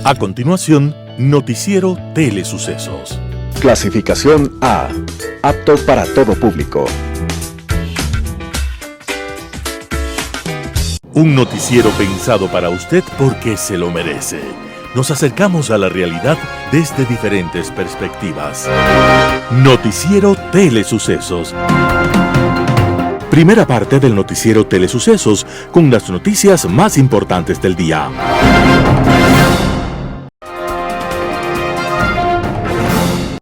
A continuación, Noticiero Telesucesos. Clasificación A. Apto para todo público. Un noticiero pensado para usted porque se lo merece. Nos acercamos a la realidad desde diferentes perspectivas. Noticiero Telesucesos. Primera parte del Noticiero Telesucesos con las noticias más importantes del día.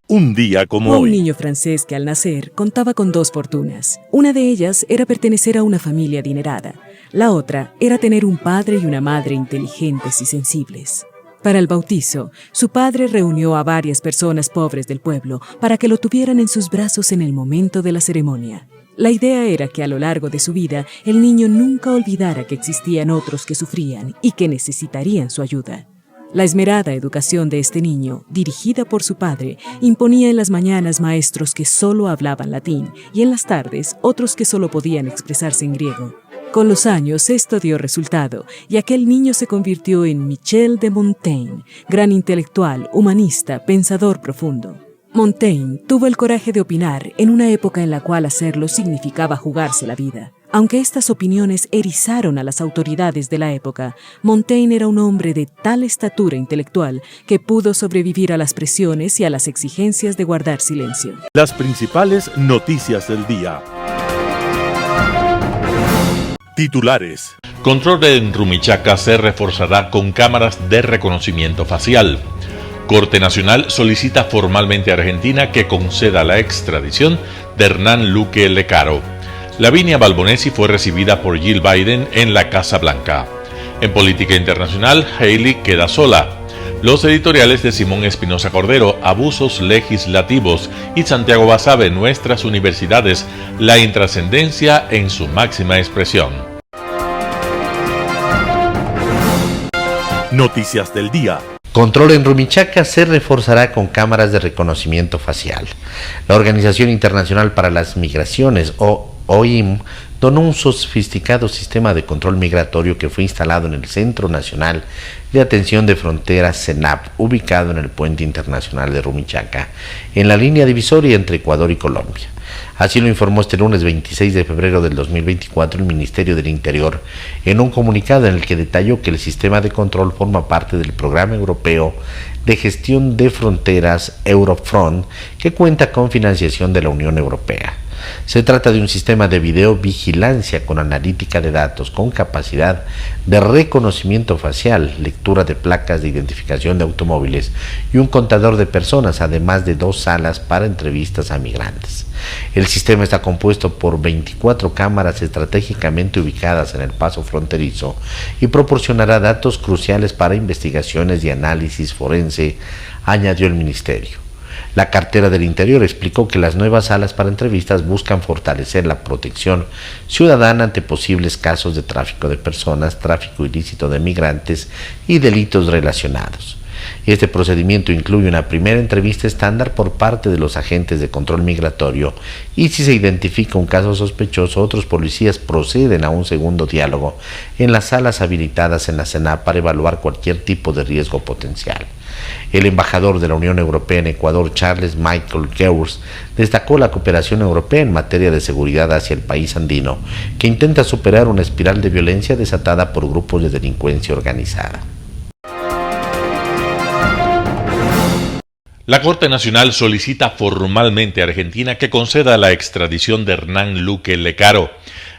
Un día como hoy. Un niño francés que al nacer contaba con 2 fortunas. Una de ellas era pertenecer a una familia adinerada. La otra era tener un padre y una madre inteligentes y sensibles. Para el bautizo, su padre reunió a varias personas pobres del pueblo para que lo tuvieran en sus brazos en el momento de la ceremonia. La idea era que a lo largo de su vida, el niño nunca olvidara que existían otros que sufrían y que necesitarían su ayuda. La esmerada educación de este niño, dirigida por su padre, imponía en las mañanas maestros que solo hablaban latín y en las tardes otros que solo podían expresarse en griego. Con los años esto dio resultado y aquel niño se convirtió en Michel de Montaigne, gran intelectual, humanista, pensador profundo. Montaigne tuvo el coraje de opinar en una época en la cual hacerlo significaba jugarse la vida. Aunque estas opiniones erizaron a las autoridades de la época, Montaigne era un hombre de tal estatura intelectual que pudo sobrevivir a las presiones y a las exigencias de guardar silencio. Las principales noticias del día. Titulares. Control en Rumichaca se reforzará con cámaras de reconocimiento facial. Corte Nacional solicita formalmente a Argentina que conceda la extradición de Hernán Luque Lecaro. Lavinia Balbonesi fue recibida por Jill Biden en la Casa Blanca. En política internacional, Haley queda sola. Los editoriales de Simón Espinosa Cordero, Abusos legislativos, y Santiago Basabe, Nuestras universidades, la intrascendencia en su máxima expresión. Noticias del día. Control en Rumichaca se reforzará con cámaras de reconocimiento facial. La Organización Internacional para las Migraciones, OIM, donó un sofisticado sistema de control migratorio que fue instalado en el Centro Nacional de Atención de Fronteras CENAP, ubicado en el Puente Internacional de Rumichaca, en la línea divisoria entre Ecuador y Colombia. Así lo informó este lunes 26 de febrero del 2024 el Ministerio del Interior en un comunicado en el que detalló que el sistema de control forma parte del Programa Europeo de Gestión de Fronteras Eurofront, que cuenta con financiación de la Unión Europea. Se trata de un sistema de videovigilancia con analítica de datos, con capacidad de reconocimiento facial, lectura de placas de identificación de automóviles y un contador de personas, además de 2 salas para entrevistas a migrantes. El sistema está compuesto por 24 cámaras estratégicamente ubicadas en el paso fronterizo y proporcionará datos cruciales para investigaciones y análisis forense, añadió el ministerio. La cartera del Interior explicó que las nuevas salas para entrevistas buscan fortalecer la protección ciudadana ante posibles casos de tráfico de personas, tráfico ilícito de migrantes y delitos relacionados. Este procedimiento incluye una primera entrevista estándar por parte de los agentes de control migratorio y si se identifica un caso sospechoso, otros policías proceden a un segundo diálogo en las salas habilitadas en la CENAP para evaluar cualquier tipo de riesgo potencial. El embajador de la Unión Europea en Ecuador, Charles Michael Geurs, destacó la cooperación europea en materia de seguridad hacia el país andino, que intenta superar una espiral de violencia desatada por grupos de delincuencia organizada. La Corte Nacional solicita formalmente a Argentina que conceda la extradición de Hernán Luque Lecaro.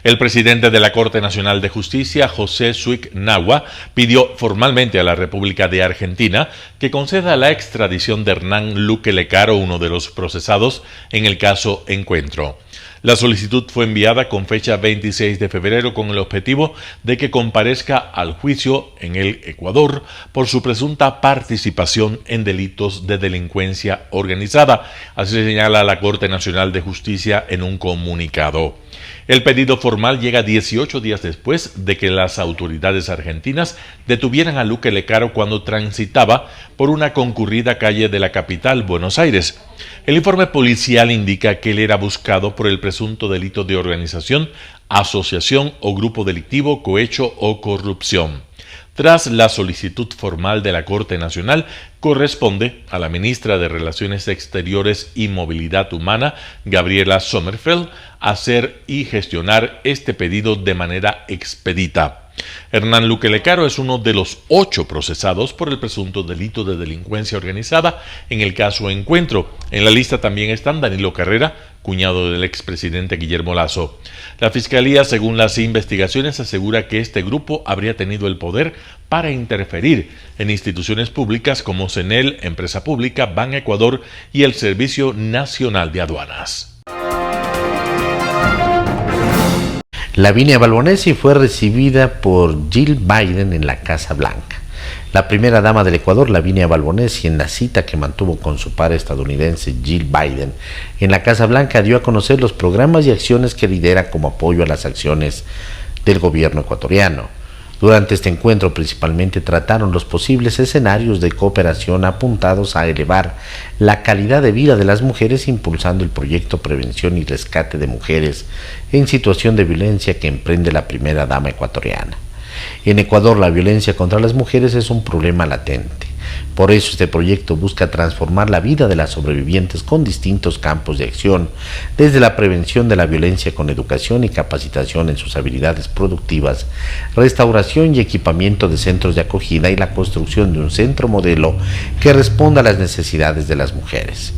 El presidente de la Corte Nacional de Justicia, José Suic Nahua, pidió formalmente a la República de Argentina que conceda la extradición de Hernán Luque Lecaro, uno de los procesados en el caso Encuentro. La solicitud fue enviada con fecha 26 de febrero con el objetivo de que comparezca al juicio en el Ecuador por su presunta participación en delitos de delincuencia organizada, así señala la Corte Nacional de Justicia en un comunicado. El pedido formal llega 18 días después de que las autoridades argentinas detuvieran a Luque Lecaro cuando transitaba por una concurrida calle de la capital, Buenos Aires. El informe policial indica que él era buscado por el presunto delito de organización, asociación o grupo delictivo, cohecho o corrupción. Tras la solicitud formal de la Corte Nacional, corresponde a la ministra de Relaciones Exteriores y Movilidad Humana, Gabriela Sommerfeld, hacer y gestionar este pedido de manera expedita. Hernán Luque Lecaro es uno de los 8 procesados por el presunto delito de delincuencia organizada en el caso Encuentro. En la lista también están Danilo Carrera, cuñado del expresidente Guillermo Lasso. La Fiscalía, según las investigaciones, asegura que este grupo habría tenido el poder para interferir en instituciones públicas como CENEL, Empresa Pública, Ban Ecuador y el Servicio Nacional de Aduanas. Lavinia Balbonesi fue recibida por Jill Biden en la Casa Blanca. La primera dama del Ecuador, Lavinia Balbonesi, en la cita que mantuvo con su par estadounidense Jill Biden en la Casa Blanca, dio a conocer los programas y acciones que lidera como apoyo a las acciones del gobierno ecuatoriano. Durante este encuentro principalmente trataron los posibles escenarios de cooperación apuntados a elevar la calidad de vida de las mujeres, impulsando el proyecto Prevención y Rescate de Mujeres en Situación de Violencia que emprende la primera dama ecuatoriana. En Ecuador, la violencia contra las mujeres es un problema latente. Por eso este proyecto busca transformar la vida de las sobrevivientes con distintos campos de acción, desde la prevención de la violencia con educación y capacitación en sus habilidades productivas, restauración y equipamiento de centros de acogida y la construcción de un centro modelo que responda a las necesidades de las mujeres.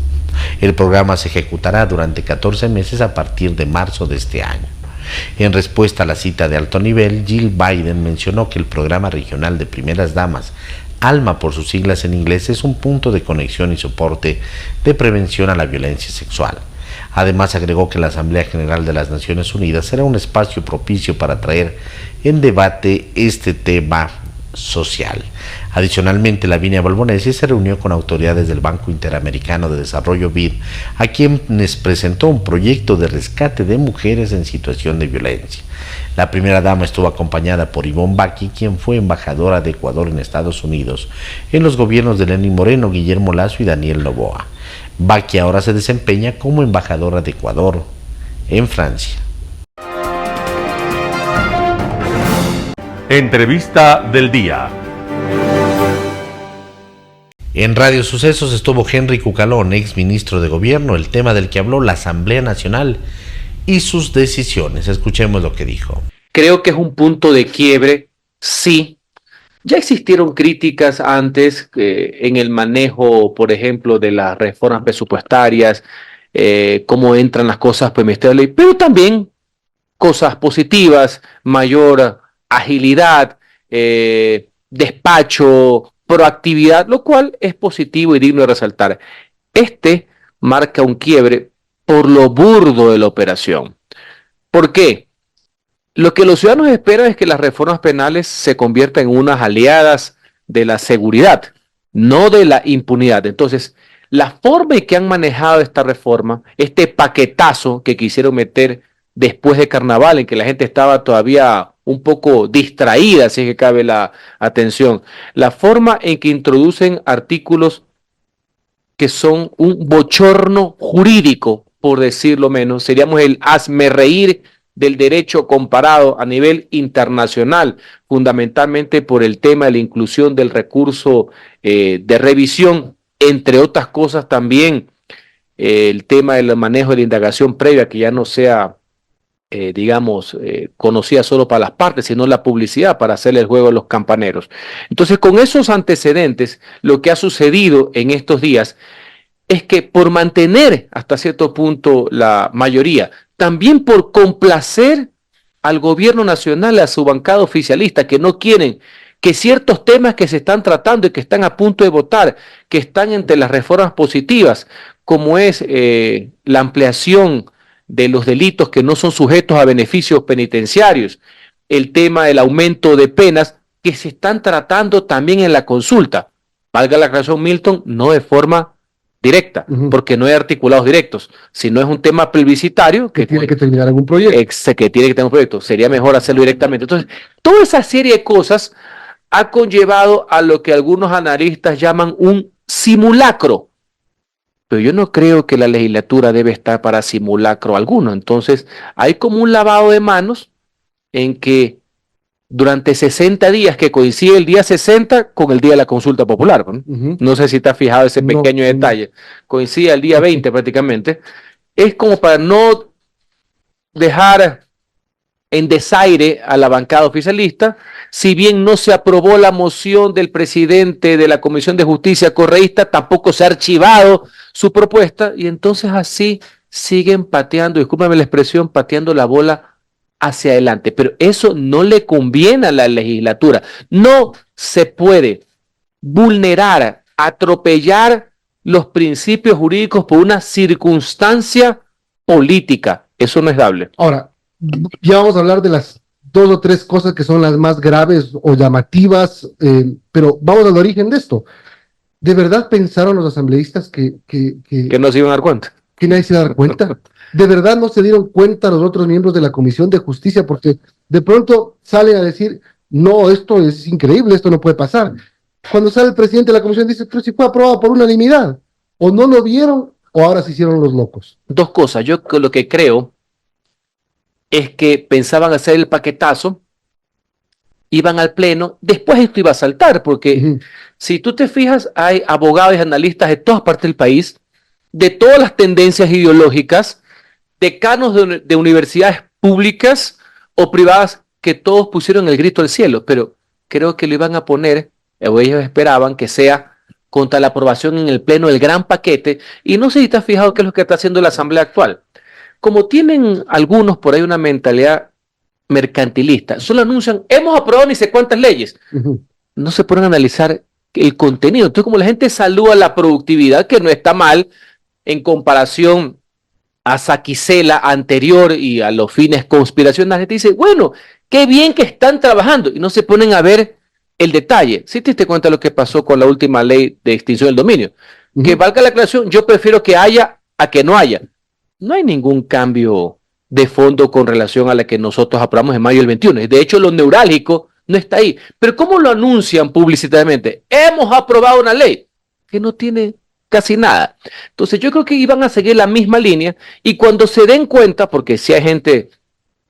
El programa se ejecutará durante 14 meses a partir de marzo de este año. En respuesta a la cita de alto nivel, Jill Biden mencionó que el programa regional de primeras damas, ALMA por sus siglas en inglés, es un punto de conexión y soporte de prevención a la violencia sexual. Además, agregó que la Asamblea General de las Naciones Unidas será un espacio propicio para traer en debate este tema social. Adicionalmente, Lavinia Balbonesi se reunió con autoridades del Banco Interamericano de Desarrollo BID, a quienes presentó un proyecto de rescate de mujeres en situación de violencia. La primera dama estuvo acompañada por Ivonne Baqui, quien fue embajadora de Ecuador en Estados Unidos en los gobiernos de Lenín Moreno, Guillermo Lasso y Daniel Noboa. Baqui ahora se desempeña como embajadora de Ecuador en Francia. Entrevista del día. En Radio Sucesos estuvo Henry Cucalón, ex ministro de Gobierno, el tema del que habló la Asamblea Nacional y sus decisiones. Escuchemos lo que dijo. Creo que es un punto de quiebre, sí. Ya existieron críticas antes en el manejo, por ejemplo, de las reformas presupuestarias, cómo entran las cosas por el Ministerio de Ley, pero también cosas positivas, mayor agilidad, despacho, proactividad, lo cual es positivo y digno de resaltar. Este marca un quiebre por lo burdo de la operación. ¿Por qué? Lo que los ciudadanos esperan es que las reformas penales se conviertan en unas aliadas de la seguridad, no de la impunidad. Entonces, la forma en que han manejado esta reforma, este paquetazo que quisieron meter después de Carnaval, en que la gente estaba todavía un poco distraída, si es que cabe la atención, la forma en que introducen artículos que son un bochorno jurídico, por decirlo menos, seríamos el hazmerreír del derecho comparado a nivel internacional, fundamentalmente por el tema de la inclusión del recurso de revisión, entre otras cosas también el tema del manejo de la indagación previa, que ya no sea, conocida solo para las partes, sino la publicidad para hacerle el juego a los campaneros. Entonces, con esos antecedentes, lo que ha sucedido en estos días es que por mantener hasta cierto punto la mayoría, también por complacer al gobierno nacional, a su bancada oficialista, que no quieren que ciertos temas que se están tratando y que están a punto de votar, que están entre las reformas positivas, como es la ampliación de los delitos que no son sujetos a beneficios penitenciarios, el tema del aumento de penas, que se están tratando también en la consulta. Valga la aclaración, Milton, no de forma directa, porque no hay articulados directos, sino es un tema plebiscitario que tiene que terminar algún proyecto. Que tiene que tener un proyecto. Sería mejor hacerlo directamente. Entonces, toda esa serie de cosas ha conllevado a lo que algunos analistas llaman un simulacro. Pero yo no creo que la legislatura debe estar para simulacro alguno. Entonces, hay como un lavado de manos en que durante 60 días, que coincide el día 60 con el día de la consulta popular, ¿no? No sé si te has fijado ese pequeño detalle. Coincide el día 20 prácticamente. Es como para no dejar en desaire a la bancada oficialista, si bien no se aprobó la moción del presidente de la Comisión de Justicia correísta, tampoco se ha archivado su propuesta, y entonces así siguen pateando, discúlpame la expresión, pateando la bola hacia adelante. Pero eso no le conviene a la legislatura. No se puede vulnerar, atropellar los principios jurídicos por una circunstancia política. Eso no es dable. Ahora, ya vamos a hablar de las 2 o 3 cosas que son las más graves o llamativas, pero vamos al origen de esto. ¿De verdad pensaron los asambleístas que no se iban a dar cuenta? Que nadie se iba a dar cuenta. ¿De verdad no se dieron cuenta los otros miembros de la Comisión de Justicia? Porque de pronto salen a decir, no, esto es increíble, esto no puede pasar. Cuando sale el presidente de la Comisión dice, pero si fue aprobado por unanimidad. O no lo vieron, o ahora se hicieron los locos. 2 cosas. Yo lo que creo es que pensaban hacer el paquetazo, iban al pleno, después esto iba a saltar, porque si tú te fijas, hay abogados y analistas de todas partes del país, de todas las tendencias ideológicas, decanos de universidades públicas o privadas, que todos pusieron el grito al cielo, pero creo que lo iban a poner, o ellos esperaban que sea contra la aprobación en el pleno del gran paquete, y no sé si te has fijado qué es lo que está haciendo la Asamblea actual. Como tienen algunos por ahí una mentalidad mercantilista, solo anuncian, hemos aprobado ni sé cuántas leyes. No se ponen a analizar el contenido. Entonces, como la gente saluda la productividad, que no está mal en comparación a Saquicela anterior y a los fines conspiracionales, la gente dice, bueno, qué bien que están trabajando, y no se ponen a ver el detalle. ¿Sí te diste cuenta de lo que pasó con la última ley de extinción del dominio? Que valga la aclaración, yo prefiero que haya a que no haya. No hay ningún cambio de fondo con relación a la que nosotros aprobamos en mayo del 21. De hecho, lo neurálgico no está ahí. Pero ¿cómo lo anuncian publicitariamente? Hemos aprobado una ley que no tiene casi nada. Entonces yo creo que iban a seguir la misma línea, y cuando se den cuenta, porque si hay gente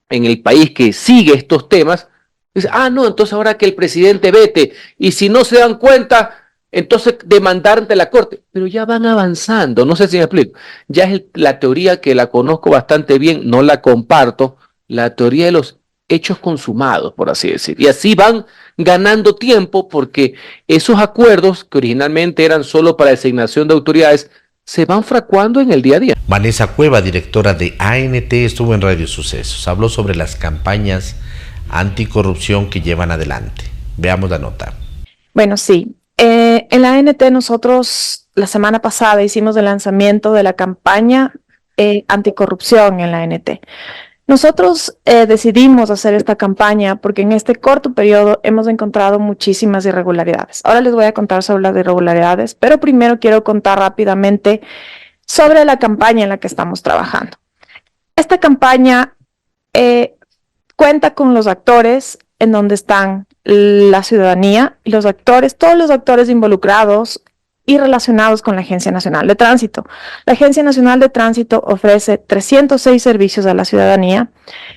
en el país que sigue estos temas, dice, no, entonces ahora que el presidente vete, y si no se dan cuenta, entonces demandar ante la Corte. Pero ya van avanzando, no sé si me explico. Ya es la teoría que la conozco bastante bien, no la comparto, la teoría de los hechos consumados, por así decir. Y así van ganando tiempo, porque esos acuerdos que originalmente eran solo para designación de autoridades se van fraguando en el día a día. Vanessa Cueva, directora de ANT, estuvo en Radio Sucesos. Habló sobre las campañas anticorrupción que llevan adelante. Veamos la nota. Bueno, sí. En la ANT nosotros la semana pasada hicimos el lanzamiento de la campaña anticorrupción en la ANT. Nosotros decidimos hacer esta campaña porque en este corto periodo hemos encontrado muchísimas irregularidades. Ahora les voy a contar sobre las irregularidades, pero primero quiero contar rápidamente sobre la campaña en la que estamos trabajando. Esta campaña cuenta con los actores en donde están la ciudadanía y los actores, todos los actores involucrados y relacionados con la Agencia Nacional de Tránsito. La Agencia Nacional de Tránsito ofrece 306 servicios a la ciudadanía.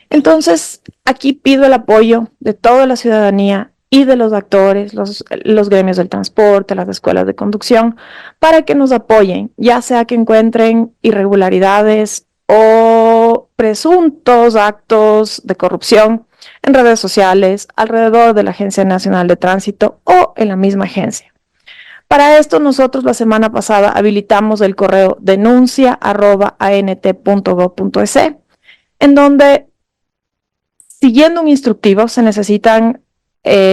Entonces, aquí pido el apoyo de toda la ciudadanía y de los actores, los gremios del transporte, las escuelas de conducción, para que nos apoyen, ya sea que encuentren irregularidades o presuntos actos de corrupción en redes sociales, alrededor de la Agencia Nacional de Tránsito o en la misma agencia. Para esto nosotros la semana pasada habilitamos el correo denuncia@ant.gov.es, en donde, siguiendo un instructivo, se necesitan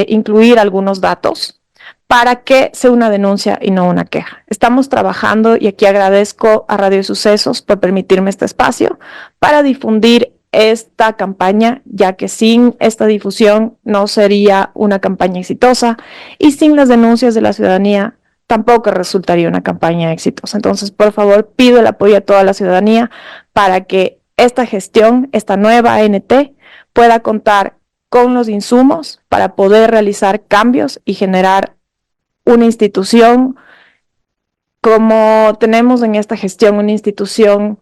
incluir algunos datos para que sea una denuncia y no una queja. Estamos trabajando, y aquí agradezco a Radio Sucesos por permitirme este espacio para difundir esta campaña, ya que sin esta difusión no sería una campaña exitosa, y sin las denuncias de la ciudadanía tampoco resultaría una campaña exitosa. Entonces, por favor, pido el apoyo a toda la ciudadanía para que esta gestión, esta nueva ANT, pueda contar con los insumos para poder realizar cambios y generar una institución, como tenemos en esta gestión, una institución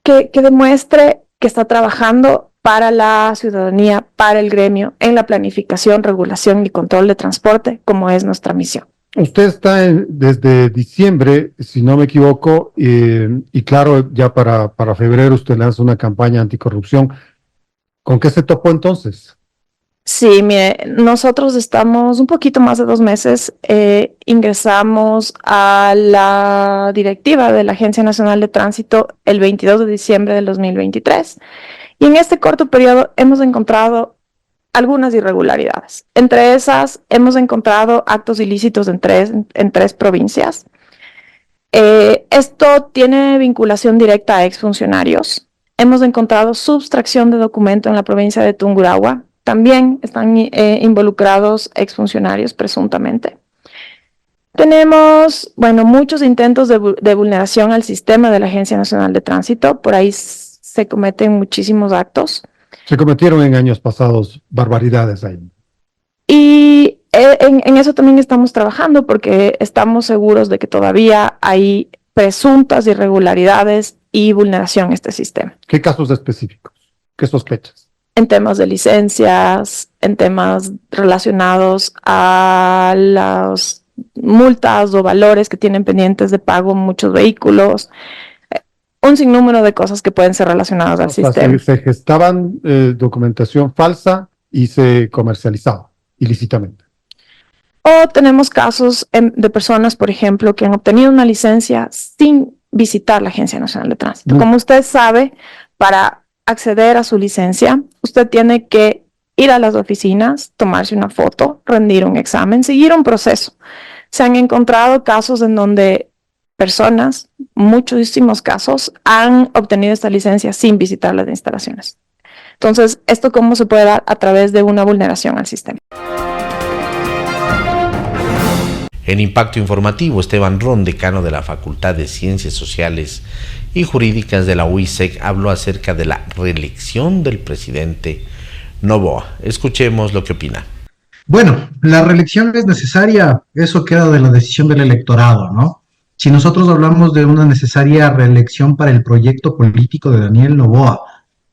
que demuestre que está trabajando para la ciudadanía, para el gremio, en la planificación, regulación y control de transporte, como es nuestra misión. Usted está desde diciembre, si no me equivoco, y claro, ya para febrero usted lanza una campaña anticorrupción. ¿Con qué se topó entonces? Sí, mire, nosotros estamos un poquito más de 2 meses, ingresamos a la directiva de la Agencia Nacional de Tránsito el 22 de diciembre del 2023, y en este corto periodo hemos encontrado algunas irregularidades. Entre esas, hemos encontrado actos ilícitos en tres provincias. Esto tiene vinculación directa a exfuncionarios. Hemos encontrado subtracción de documento en la provincia de Tungurahua. También están involucrados exfuncionarios, presuntamente. Tenemos, muchos intentos de vulneración al sistema de la Agencia Nacional de Tránsito. Por ahí se cometen muchísimos actos. Se cometieron en años pasados barbaridades ahí. Y en eso también estamos trabajando, porque estamos seguros de que todavía hay presuntas irregularidades y vulneración a este sistema. ¿Qué casos específicos? ¿Qué sospechas? En temas de licencias, en temas relacionados a las multas o valores que tienen pendientes de pago muchos vehículos, un sinnúmero de cosas que pueden ser relacionadas al sistema. Se gestaban documentación falsa y se comercializaba ilícitamente. O tenemos casos de personas, por ejemplo, que han obtenido una licencia sin visitar la Agencia Nacional de Tránsito. Como usted sabe, para acceder a su licencia, usted tiene que ir a las oficinas, tomarse una foto, rendir un examen, seguir un proceso. Se han encontrado casos en donde personas, muchísimos casos, han obtenido esta licencia sin visitar las instalaciones. Entonces, ¿esto cómo se puede dar? A través de una vulneración al sistema. En Impacto Informativo, Esteban Ron, decano de la Facultad de Ciencias Sociales y Jurídicas de la UISEC, habló acerca de la reelección del presidente Noboa. Escuchemos lo que opina. Bueno, la reelección es necesaria, eso queda de la decisión del electorado, ¿no? Si nosotros hablamos de una necesaria reelección para el proyecto político de Daniel Noboa,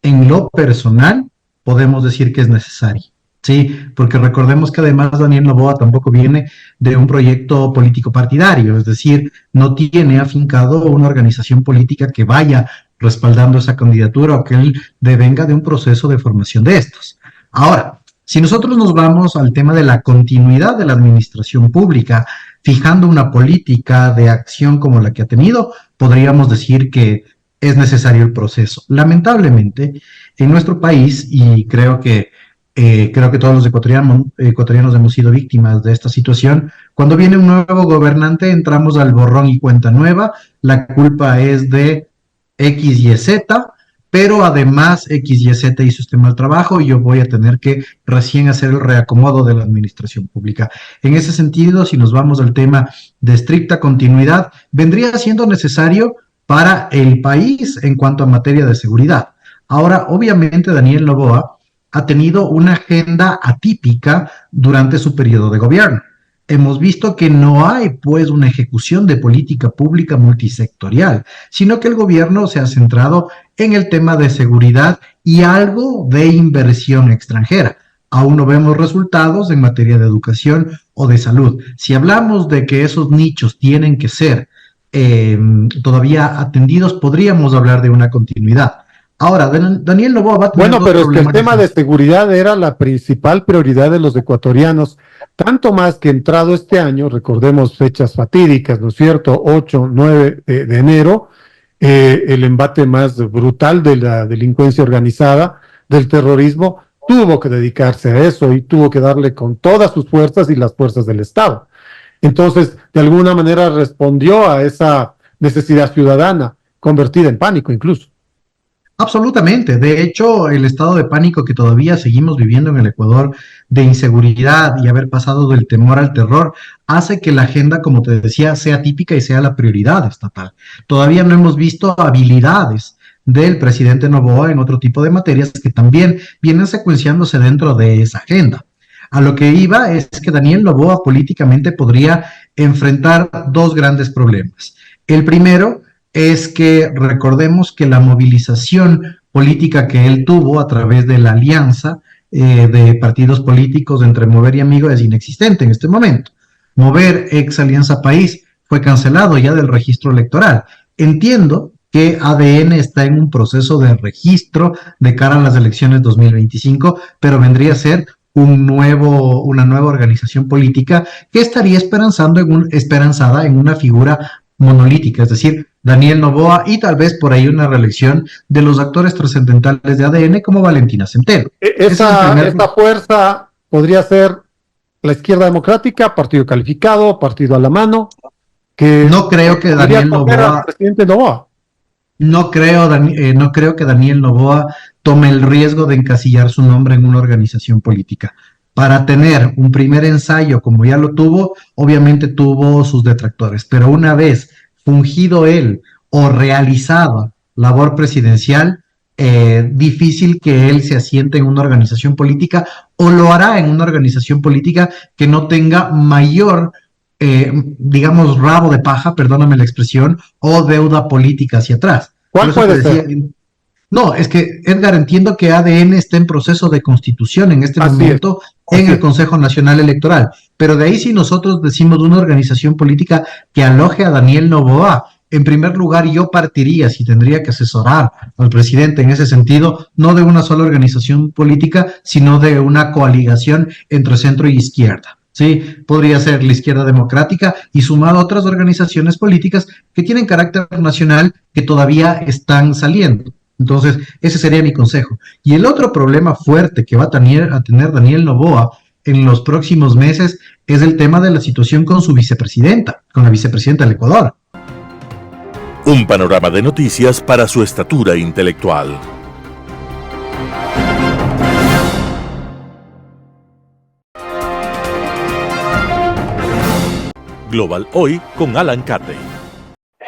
en lo personal, podemos decir que es necesario, ¿sí? Porque recordemos que además Daniel Noboa tampoco viene de un proyecto político partidario, es decir, no tiene afincado una organización política que vaya respaldando esa candidatura o que él devenga de un proceso de formación de estos. Ahora, si nosotros nos vamos al tema de la continuidad de la administración pública, fijando una política de acción como la que ha tenido, podríamos decir que es necesario el proceso. Lamentablemente, en nuestro país, y creo que todos los ecuatorianos hemos sido víctimas de esta situación, cuando viene un nuevo gobernante entramos al borrón y cuenta nueva, la culpa es de X y Z, pero además X y Z hizo este mal trabajo y yo voy a tener que recién hacer el reacomodo de la administración pública. En ese sentido, si nos vamos al tema de estricta continuidad, vendría siendo necesario para el país en cuanto a materia de seguridad. Ahora, obviamente, Daniel Noboa ha tenido una agenda atípica durante su periodo de gobierno. Hemos visto que no hay, pues, una ejecución de política pública multisectorial, sino que el gobierno se ha centrado en el tema de seguridad y algo de inversión extranjera. Aún no vemos resultados en materia de educación o de salud. Si hablamos de que esos nichos tienen que ser todavía atendidos, podríamos hablar de una continuidad. Ahora, Daniel Noboa va a tener... Bueno, pero es que el tema de seguridad era la principal prioridad de los ecuatorianos, tanto más que entrado este año, recordemos fechas fatídicas, ¿no es cierto?, 8, 9 de enero, el embate más brutal de la delincuencia organizada, del terrorismo, tuvo que dedicarse a eso y tuvo que darle con todas sus fuerzas y las fuerzas del Estado. Entonces, de alguna manera respondió a esa necesidad ciudadana, convertida en pánico incluso. Absolutamente. De hecho, el estado de pánico que todavía seguimos viviendo en el Ecuador, de inseguridad y haber pasado del temor al terror, hace que la agenda, como te decía, sea típica y sea la prioridad estatal. Todavía no hemos visto habilidades del presidente Noboa en otro tipo de materias que también vienen secuenciándose dentro de esa agenda. A lo que iba es que Daniel Noboa políticamente podría enfrentar dos grandes problemas. El primero es que recordemos que la movilización política que él tuvo a través de la alianza de partidos políticos entre Mover y Amigo es inexistente en este momento. Mover, ex Alianza País, fue cancelado ya del registro electoral. Entiendo que ADN está en un proceso de registro de cara a las elecciones 2025, pero vendría a ser una nueva organización política que estaría esperanzada en una figura monolítica, es decir, Daniel Noboa y tal vez por ahí una reelección de los actores trascendentales de ADN como Valentina Centeno. Esta fuerza podría ser la Izquierda Democrática, partido calificado, partido a la mano, que no creo que Daniel Noboa, presidente Noboa. No creo que Daniel Noboa tome el riesgo de encasillar su nombre en una organización política. Para tener un primer ensayo como ya lo tuvo, obviamente tuvo sus detractores, pero una vez fungido él o realizado labor presidencial, difícil que él se asiente en una organización política o lo hará en una organización política que no tenga mayor digamos, rabo de paja, perdóname la expresión, o deuda política hacia atrás. ¿Cuál puede ser? No, es que, Edgar, entiendo que ADN está en proceso de constitución en este momento en el Consejo Nacional Electoral, pero de ahí si nosotros decimos de una organización política que aloje a Daniel Noboa, en primer lugar yo partiría, si tendría que asesorar al presidente en ese sentido, no de una sola organización política, sino de una coaligación entre centro y izquierda. Sí, podría ser la Izquierda Democrática y sumado a otras organizaciones políticas que tienen carácter nacional que todavía están saliendo. Entonces, ese sería mi consejo. Y el otro problema fuerte que va a tener Daniel Noboa en los próximos meses es el tema de la situación con su vicepresidenta, con la vicepresidenta del Ecuador. Un panorama de noticias para su estatura intelectual. Global Hoy con Alan Carney.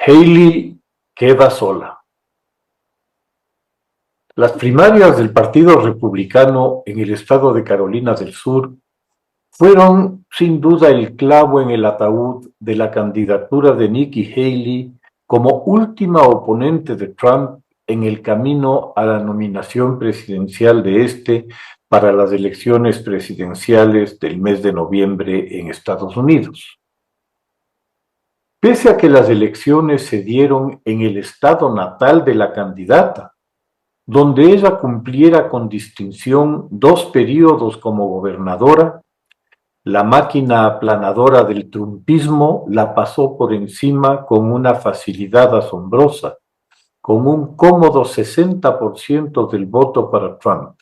Haley queda sola. Las primarias del Partido Republicano en el estado de Carolina del Sur fueron sin duda el clavo en el ataúd de la candidatura de Nikki Haley como última oponente de Trump en el camino a la nominación presidencial de este para las elecciones presidenciales del mes de noviembre en Estados Unidos. Pese a que las elecciones se dieron en el estado natal de la candidata, donde ella cumpliera con distinción 2 periodos como gobernadora, la máquina aplanadora del trumpismo la pasó por encima con una facilidad asombrosa, con un cómodo 60% del voto para Trump.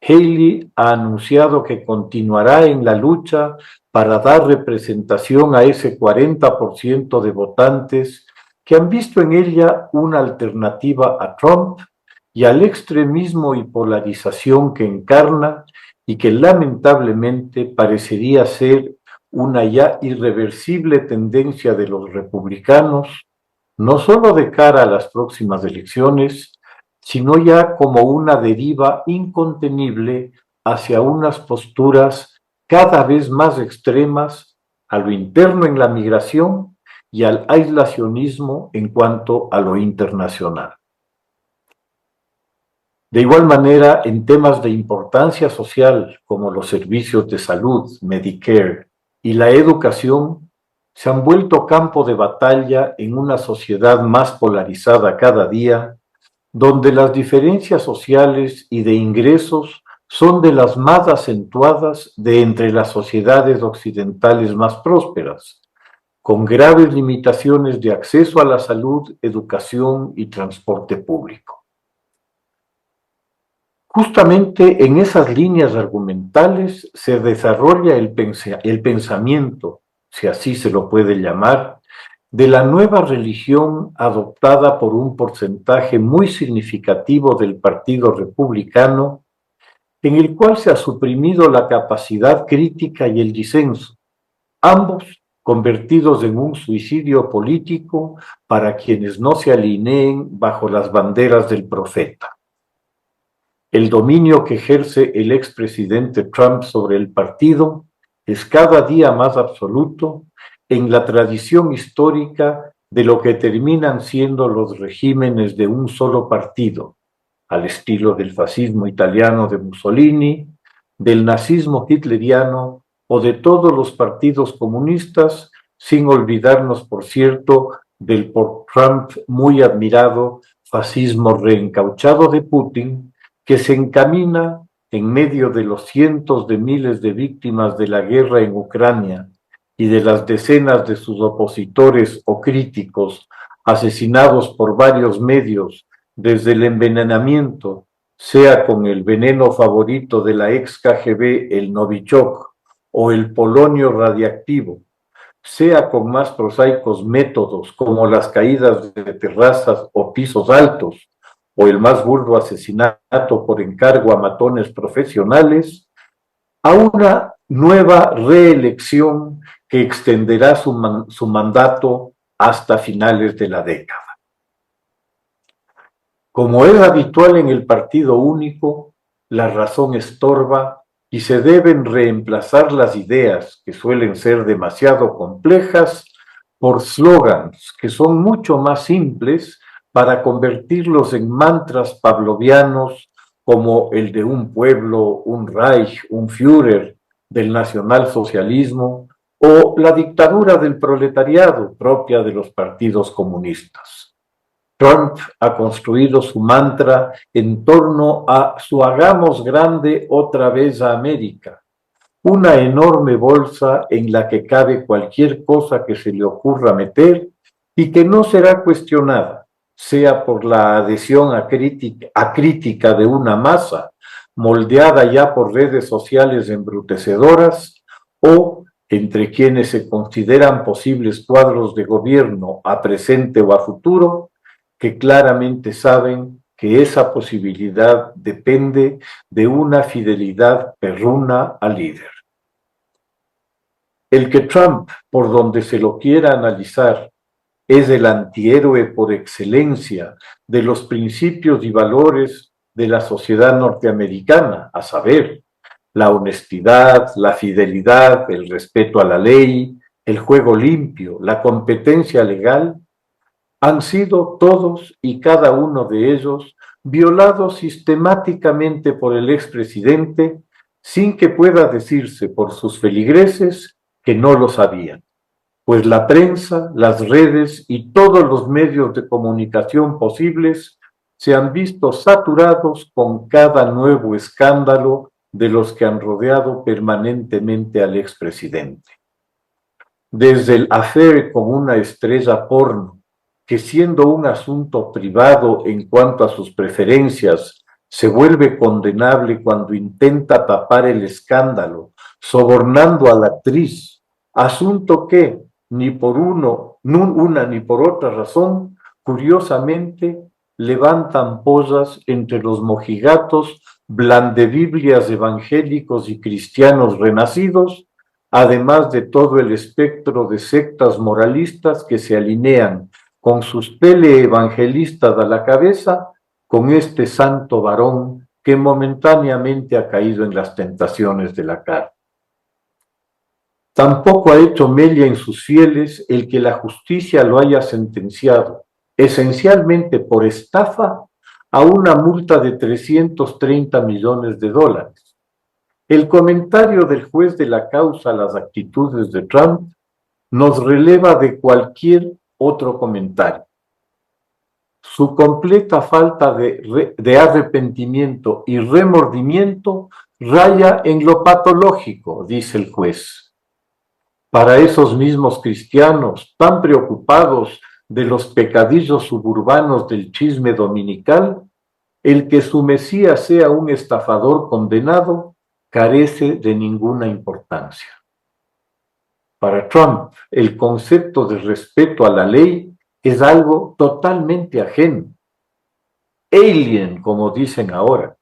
Haley ha anunciado que continuará en la lucha para dar representación a ese 40% de votantes que han visto en ella una alternativa a Trump y al extremismo y polarización que encarna y que lamentablemente parecería ser una ya irreversible tendencia de los republicanos, no solo de cara a las próximas elecciones, sino ya como una deriva incontenible hacia unas posturas cada vez más extremas a lo interno en la migración y al aislacionismo en cuanto a lo internacional. De igual manera, en temas de importancia social como los servicios de salud, Medicare y la educación, se han vuelto campo de batalla en una sociedad más polarizada cada día, donde las diferencias sociales y de ingresos son de las más acentuadas de entre las sociedades occidentales más prósperas, con graves limitaciones de acceso a la salud, educación y transporte público. Justamente en esas líneas argumentales se desarrolla el pensamiento, si así se lo puede llamar, de la nueva religión adoptada por un porcentaje muy significativo del Partido Republicano, en el cual se ha suprimido la capacidad crítica y el disenso, ambos convertidos en un suicidio político para quienes no se alineen bajo las banderas del profeta. El dominio que ejerce el expresidente Trump sobre el partido es cada día más absoluto en la tradición histórica de lo que terminan siendo los regímenes de un solo partido, al estilo del fascismo italiano de Mussolini, del nazismo hitleriano o de todos los partidos comunistas, sin olvidarnos, por cierto, del por Trump muy admirado fascismo reencauchado de Putin, que se encamina en medio de los cientos de miles de víctimas de la guerra en Ucrania y de las decenas de sus opositores o críticos asesinados por varios medios, desde el envenenamiento, sea con el veneno favorito de la ex KGB, el Novichok, o el polonio radiactivo, sea con más prosaicos métodos como las caídas de terrazas o pisos altos, o el más burdo asesinato por encargo a matones profesionales, a una nueva reelección que extenderá su mandato hasta finales de la década. Como es habitual en el partido único, la razón estorba y se deben reemplazar las ideas, que suelen ser demasiado complejas, por slogans que son mucho más simples para convertirlos en mantras pavlovianos como el de un pueblo, un Reich, un Führer, del nacionalsocialismo o la dictadura del proletariado propia de los partidos comunistas. Trump ha construido su mantra en torno a su hagamos grande otra vez a América, una enorme bolsa en la que cabe cualquier cosa que se le ocurra meter y que no será cuestionada, sea por la adhesión crítica de una masa, moldeada ya por redes sociales embrutecedoras, o entre quienes se consideran posibles cuadros de gobierno a presente o a futuro, que claramente saben que esa posibilidad depende de una fidelidad perruna al líder. El que Trump, por donde se lo quiera analizar, es el antihéroe por excelencia de los principios y valores de la sociedad norteamericana, a saber, la honestidad, la fidelidad, el respeto a la ley, el juego limpio, la competencia legal, han sido todos y cada uno de ellos violados sistemáticamente por el expresidente sin que pueda decirse por sus feligreses que no lo sabían, pues la prensa, las redes y todos los medios de comunicación posibles se han visto saturados con cada nuevo escándalo de los que han rodeado permanentemente al expresidente. Desde el affair con una estrella porno, que siendo un asunto privado en cuanto a sus preferencias, se vuelve condenable cuando intenta tapar el escándalo, sobornando a la actriz, asunto que, ni por una ni por otra razón, curiosamente, levantan posas entre los mojigatos blandebiblias evangélicos y cristianos renacidos, además de todo el espectro de sectas moralistas que se alinean con sus teleevangelistas a la cabeza, con este santo varón que momentáneamente ha caído en las tentaciones de la carne. Tampoco ha hecho mella en sus fieles el que la justicia lo haya sentenciado, esencialmente por estafa, a una multa de $330 millones. El comentario del juez de la causa a las actitudes de Trump nos releva de cualquier otro comentario. Su completa falta de arrepentimiento y remordimiento raya en lo patológico, dice el juez. Para esos mismos cristianos tan preocupados de los pecadillos suburbanos del chisme dominical, el que su Mesías sea un estafador condenado carece de ninguna importancia. Para Trump, el concepto de respeto a la ley es algo totalmente ajeno. Alien, como dicen ahora.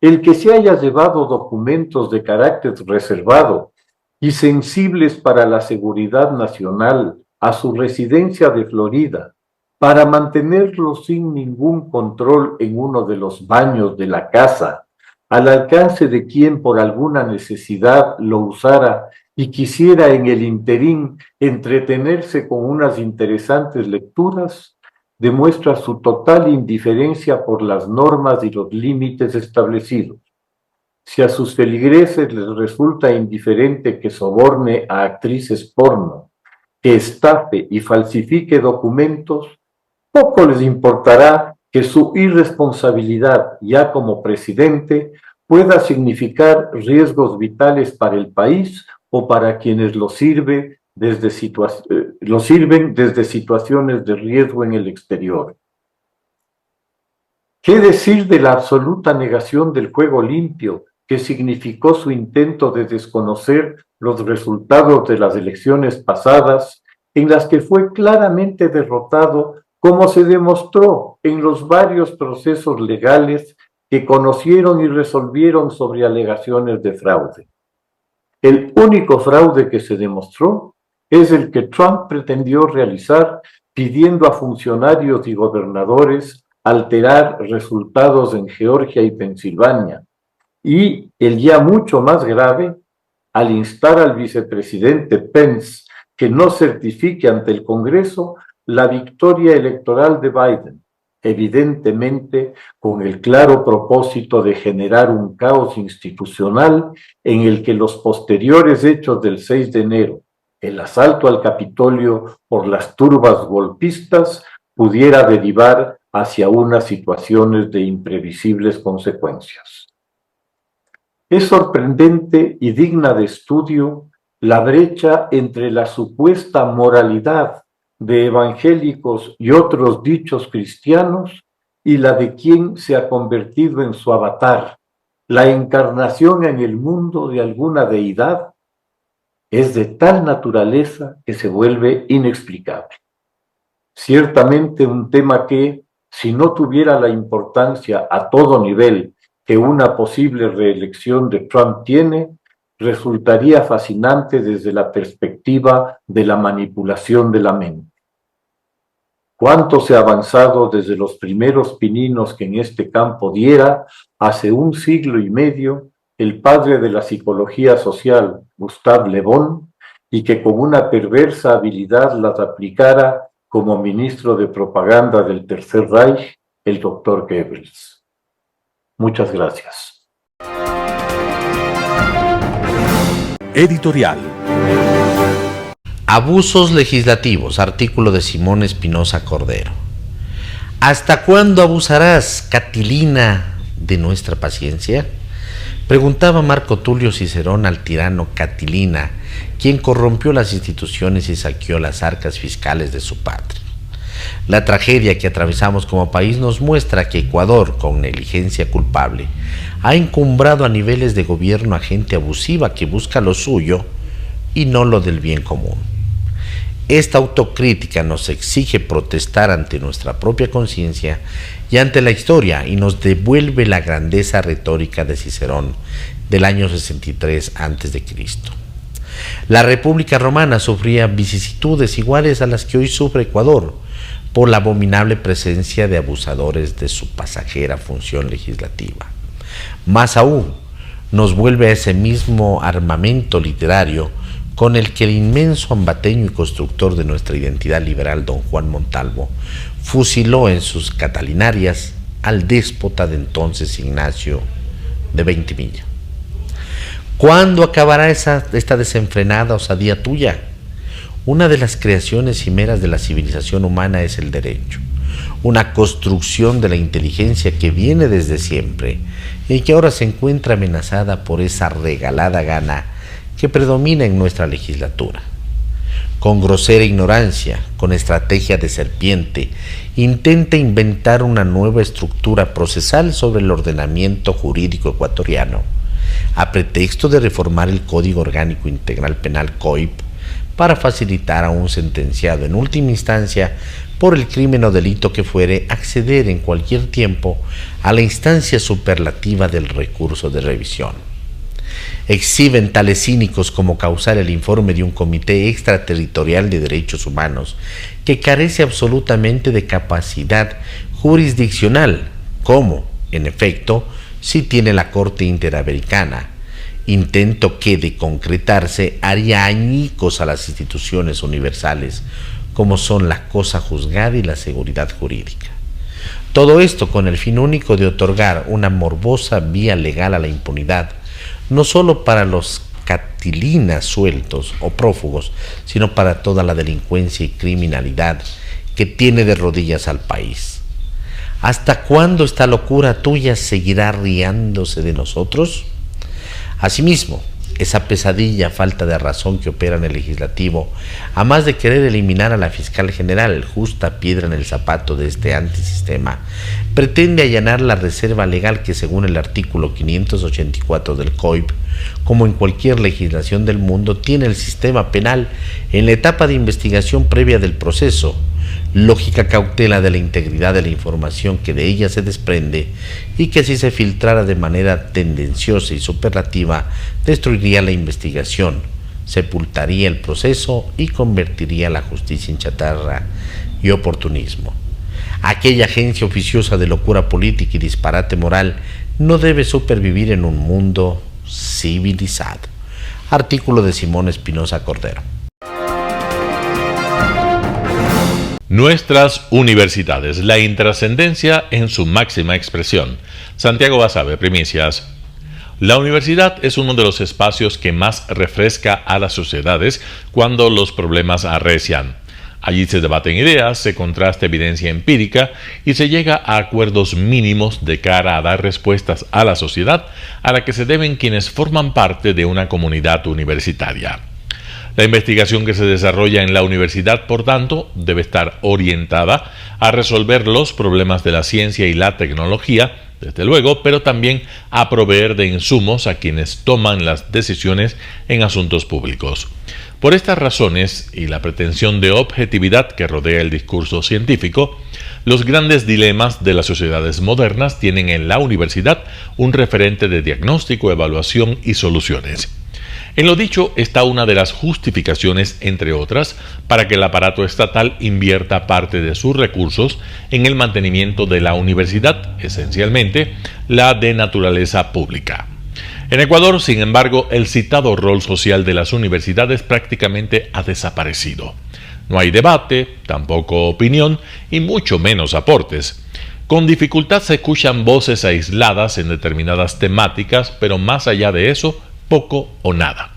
El que se haya llevado documentos de carácter reservado y sensibles para la seguridad nacional a su residencia de Florida, para mantenerlo sin ningún control en uno de los baños de la casa, al alcance de quien por alguna necesidad lo usara y quisiera en el interín entretenerse con unas interesantes lecturas, demuestra su total indiferencia por las normas y los límites establecidos. Si a sus feligreses les resulta indiferente que soborne a actrices porno, que estafe y falsifique documentos, poco les importará que su irresponsabilidad ya como presidente pueda significar riesgos vitales para el país o para quienes lo sirven desde situaciones de riesgo en el exterior. ¿Qué decir de la absoluta negación del juego limpio que significó su intento de desconocer los resultados de las elecciones pasadas, en las que fue claramente derrotado, como se demostró en los varios procesos legales que conocieron y resolvieron sobre alegaciones de fraude? El único fraude que se demostró es el que Trump pretendió realizar pidiendo a funcionarios y gobernadores alterar resultados en Georgia y Pensilvania, y el ya mucho más grave, al instar al vicepresidente Pence que no certifique ante el Congreso la victoria electoral de Biden, evidentemente con el claro propósito de generar un caos institucional en el que los posteriores hechos del 6 de enero, el asalto al Capitolio por las turbas golpistas, pudiera derivar hacia unas situaciones de imprevisibles consecuencias. Es sorprendente y digna de estudio la brecha entre la supuesta moralidad de evangélicos y otros dichos cristianos y la de quien se ha convertido en su avatar, la encarnación en el mundo de alguna deidad, es de tal naturaleza que se vuelve inexplicable. Ciertamente un tema que, si no tuviera la importancia a todo nivel que una posible reelección de Trump tiene, resultaría fascinante desde la perspectiva de la manipulación de la mente. Cuánto se ha avanzado desde los primeros pininos que en este campo diera, hace 1 siglo y medio, el padre de la psicología social, Gustave Le Bon, y que con una perversa habilidad las aplicara como ministro de propaganda del Tercer Reich, el doctor Goebbels. Muchas gracias. Editorial. Abusos legislativos, artículo de Simón Espinosa Cordero. ¿Hasta cuándo abusarás, Catilina, de nuestra paciencia? Preguntaba Marco Tulio Cicerón al tirano Catilina, quien corrompió las instituciones y saqueó las arcas fiscales de su patria. La tragedia que atravesamos como país nos muestra que Ecuador, con negligencia culpable, ha encumbrado a niveles de gobierno a gente abusiva que busca lo suyo y no lo del bien común. Esta autocrítica nos exige protestar ante nuestra propia conciencia y ante la historia, y nos devuelve la grandeza retórica de Cicerón del año 63 a.C. La República Romana sufría vicisitudes iguales a las que hoy sufre Ecuador por la abominable presencia de abusadores de su pasajera función legislativa. Más aún, nos vuelve a ese mismo armamento literario con el que el inmenso ambateño y constructor de nuestra identidad liberal, don Juan Montalvo, fusiló en sus Catalinarias al déspota de entonces Ignacio de Veintimilla. ¿Cuándo acabará esta desenfrenada osadía tuya? Una de las creaciones cimeras de la civilización humana es el derecho, una construcción de la inteligencia que viene desde siempre y que ahora se encuentra amenazada por esa regalada gana que predomina en nuestra legislatura. Con grosera ignorancia, con estrategia de serpiente, intenta inventar una nueva estructura procesal sobre el ordenamiento jurídico ecuatoriano, a pretexto de reformar el Código Orgánico Integral Penal COIP para facilitar a un sentenciado en última instancia por el crimen o delito que fuere acceder en cualquier tiempo a la instancia superlativa del recurso de revisión. Exhiben tales cínicos como causar el informe de un comité extraterritorial de derechos humanos que carece absolutamente de capacidad jurisdiccional, como, en efecto, sí tiene la Corte Interamericana, intento que, de concretarse, haría añicos a las instituciones universales, como son la cosa juzgada y la seguridad jurídica. Todo esto con el fin único de otorgar una morbosa vía legal a la impunidad, no solo para los catilinas sueltos o prófugos, sino para toda la delincuencia y criminalidad que tiene de rodillas al país. ¿Hasta cuándo esta locura tuya seguirá riándose de nosotros? Asimismo, esa pesadilla falta de razón que opera en el legislativo, a más de querer eliminar a la fiscal general, justa piedra en el zapato de este antisistema, pretende allanar la reserva legal que, según el artículo 584 del COIP, como en cualquier legislación del mundo, tiene el sistema penal en la etapa de investigación previa del proceso, lógica cautela de la integridad de la información que de ella se desprende y que, si se filtrara de manera tendenciosa y superlativa, destruiría la investigación, sepultaría el proceso y convertiría la justicia en chatarra y oportunismo. Aquella agencia oficiosa de locura política y disparate moral no debe supervivir en un mundo civilizado. Artículo de Simón Espinosa Cordero. Nuestras universidades, la intrascendencia en su máxima expresión. Santiago Basabe, primicias. La universidad es uno de los espacios que más refresca a las sociedades cuando los problemas arrecian. Allí se debaten ideas, se contrasta evidencia empírica y se llega a acuerdos mínimos de cara a dar respuestas a la sociedad a la que se deben quienes forman parte de una comunidad universitaria. La investigación que se desarrolla en la universidad, por tanto, debe estar orientada a resolver los problemas de la ciencia y la tecnología, desde luego, pero también a proveer de insumos a quienes toman las decisiones en asuntos públicos. Por estas razones y la pretensión de objetividad que rodea el discurso científico, los grandes dilemas de las sociedades modernas tienen en la universidad un referente de diagnóstico, evaluación y soluciones. En lo dicho está una de las justificaciones, entre otras, para que el aparato estatal invierta parte de sus recursos en el mantenimiento de la universidad, esencialmente la de naturaleza pública. En Ecuador, sin embargo, el citado rol social de las universidades prácticamente ha desaparecido. No hay debate, tampoco opinión y mucho menos aportes. Con dificultad se escuchan voces aisladas en determinadas temáticas, pero más allá de eso, poco o nada.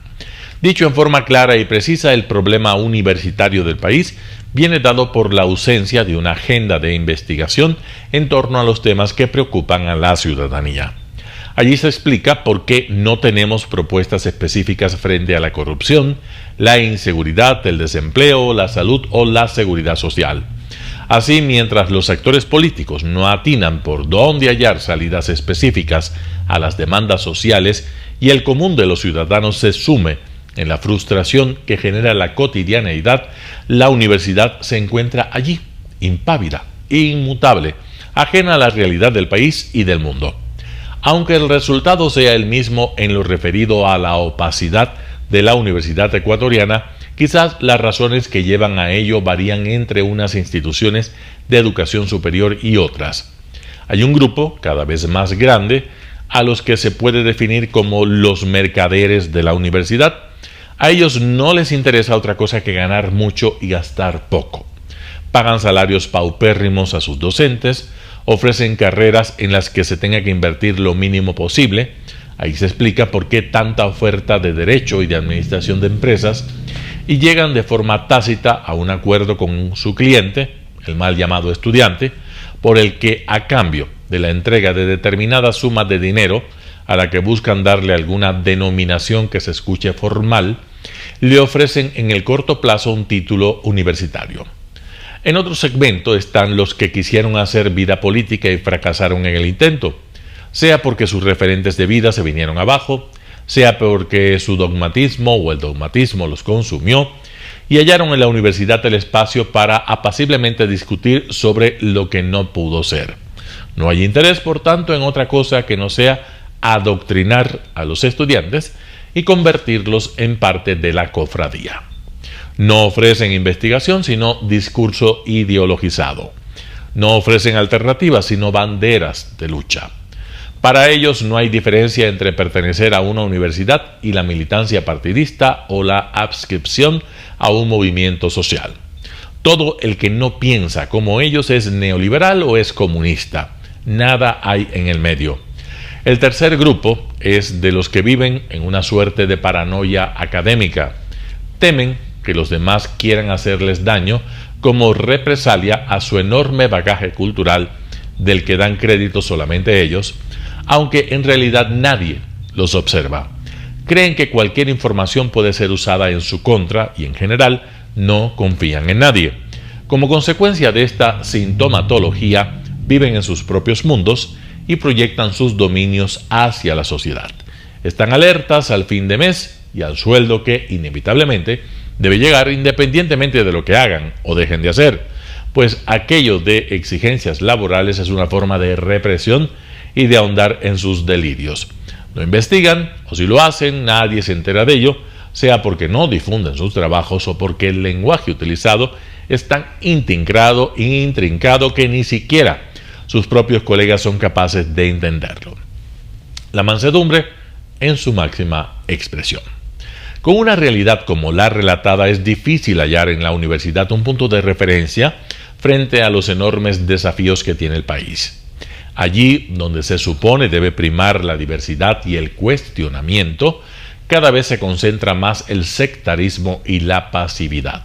Dicho en forma clara y precisa, el problema universitario del país viene dado por la ausencia de una agenda de investigación en torno a los temas que preocupan a la ciudadanía. Allí se explica por qué no tenemos propuestas específicas frente a la corrupción, la inseguridad, el desempleo, la salud o la seguridad social. Así, mientras los actores políticos no atinan por dónde hallar salidas específicas a las demandas sociales y el común de los ciudadanos se sume en la frustración que genera la cotidianeidad, la universidad se encuentra allí, impávida, inmutable, ajena a la realidad del país y del mundo. Aunque el resultado sea el mismo en lo referido a la opacidad de la universidad ecuatoriana, quizás las razones que llevan a ello varían entre unas instituciones de educación superior y otras. Hay un grupo cada vez más grande a los que se puede definir como los mercaderes de la universidad. A ellos no les interesa otra cosa que ganar mucho y gastar poco. Pagan salarios paupérrimos a sus docentes, ofrecen carreras en las que se tenga que invertir lo mínimo posible. Ahí se explica por qué tanta oferta de derecho y de administración de empresas, y llegan de forma tácita a un acuerdo con su cliente, el mal llamado estudiante, por el que, a cambio de la entrega de determinadas sumas de dinero, a la que buscan darle alguna denominación que se escuche formal, le ofrecen en el corto plazo un título universitario. En otro segmento están los que quisieron hacer vida política y fracasaron en el intento, sea porque sus referentes de vida se vinieron abajo, sea porque su dogmatismo o el dogmatismo los consumió, y hallaron en la universidad el espacio para apaciblemente discutir sobre lo que no pudo ser. No hay interés, por tanto, en otra cosa que no sea adoctrinar a los estudiantes y convertirlos en parte de la cofradía. No ofrecen investigación, sino discurso ideologizado. No ofrecen alternativas, sino banderas de lucha. Para ellos no hay diferencia entre pertenecer a una universidad y la militancia partidista o la adscripción a un movimiento social. Todo el que no piensa como ellos es neoliberal o es comunista. Nada hay en el medio. El tercer grupo es de los que viven en una suerte de paranoia académica. Temen que los demás quieran hacerles daño como represalia a su enorme bagaje cultural del que dan crédito solamente ellos, aunque en realidad nadie los observa. Creen que cualquier información puede ser usada en su contra y en general no confían en nadie. Como consecuencia de esta sintomatología, viven en sus propios mundos y proyectan sus dominios hacia la sociedad. Están alertas al fin de mes y al sueldo que inevitablemente debe llegar independientemente de lo que hagan o dejen de hacer, pues aquello de exigencias laborales es una forma de represión y de ahondar en sus delirios. No investigan, o si lo hacen, nadie se entera de ello, sea porque no difunden sus trabajos o porque el lenguaje utilizado es tan intrincado que ni siquiera sus propios colegas son capaces de entenderlo. La mansedumbre en su máxima expresión. Con una realidad como la relatada es difícil hallar en la universidad un punto de referencia frente a los enormes desafíos que tiene el país. Allí donde se supone debe primar la diversidad y el cuestionamiento, cada vez se concentra más el sectarismo y la pasividad.